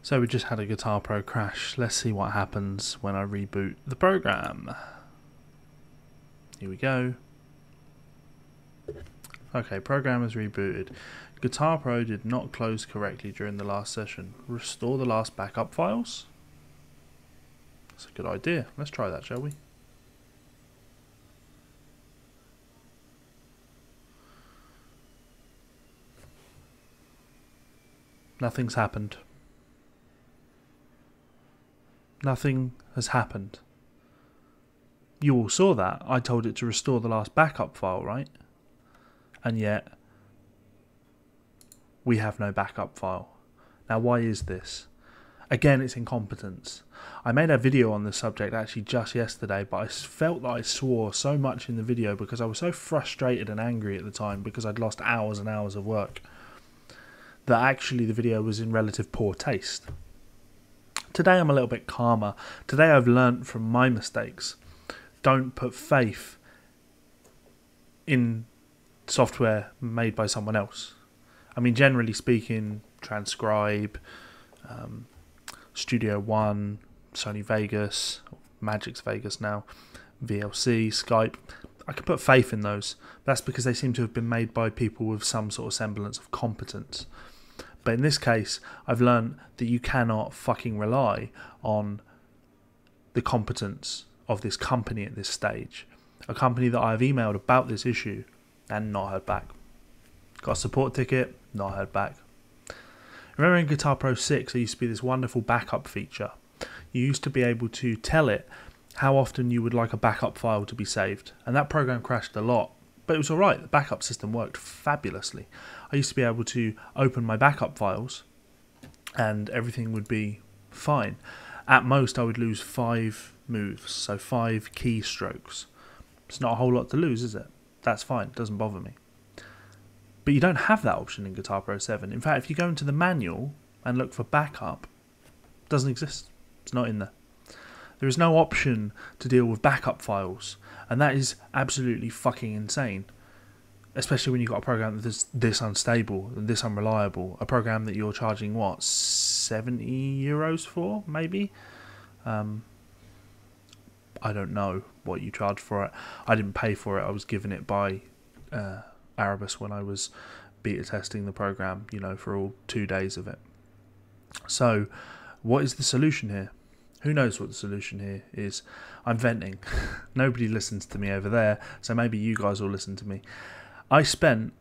So we just had a Guitar Pro crash. Let's see what happens when I reboot the program. Here we go. Okay, program is rebooted. Guitar Pro did not close correctly during the last session. Restore the last backup files? That's a good idea. Let's try that, shall we? Nothing's happened. Nothing has happened. You all saw that. I told it to restore the last backup file, right? And yet, we have no backup file. Now, why is this? Again, it's incompetence. I made a video on this subject actually just yesterday, but I felt that I swore so much in the video because I was so frustrated and angry at the time because I'd lost hours and hours of work that actually the video was in relative poor taste. Today I'm a little bit calmer. Today I've learnt from my mistakes. Don't put faith in software made by someone else. I mean, generally speaking, Transcribe, Studio One, Sony Vegas, Magic's Vegas now, VLC, Skype, I can put faith in those. That's because they seem to have been made by people with some sort of semblance of competence. But in this case, I've learned that you cannot fucking rely on the competence of this company at this stage. A company that I've emailed about this issue and not heard back. Got a support ticket, not heard back. Remember in Guitar Pro 6 there used to be this wonderful backup feature. You used to be able to tell it how often you would like a backup file to be saved. And that program crashed a lot. But it was alright, the backup system worked fabulously. I used to be able to open my backup files and everything would be fine. At most I would lose 5 moves, so 5 keystrokes. It's not a whole lot to lose, is it? That's fine, it doesn't bother me. But you don't have that option in Guitar Pro 7. In fact, if you go into the manual and look for backup, it doesn't exist. It's not in there. There is no option to deal with backup files, and that is absolutely fucking insane. Especially when you've got a program that's this unstable and this unreliable. A program that you're charging, what, 70 euros for, maybe? I don't know what you charge for it. I didn't pay for it. I was given it by Arabus when I was beta testing the program, you know, for all 2 days of it. So, what is the solution here? Who knows what the solution here is? I'm venting. Nobody listens to me over there, so maybe you guys will listen to me. I spent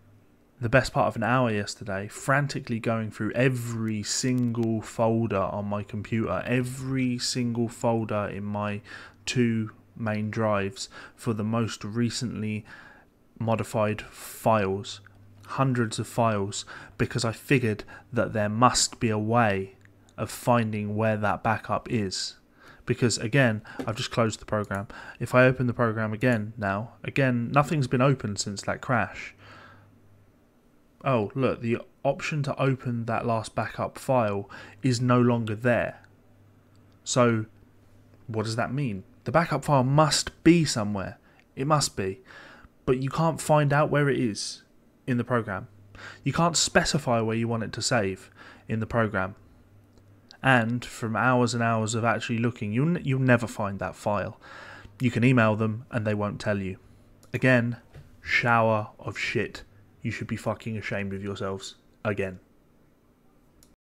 the best part of an hour yesterday frantically going through every single folder on my computer, every single folder in my 2 main drives for the most recently modified files, hundreds of files, because I figured that there must be a way of finding where that backup is. Because again, I've just closed the program. If I open the program again now, again, nothing's been opened since that crash. Oh, look, the option to open that last backup file is no longer there. So, what does that mean? The backup file must be somewhere. It must be. But you can't find out where it is in the program. You can't specify where you want it to save in the program. And from hours and hours of actually looking, you'll never find that file. You can email them and they won't tell you. Again, shower of shit. You should be fucking ashamed of yourselves. Again.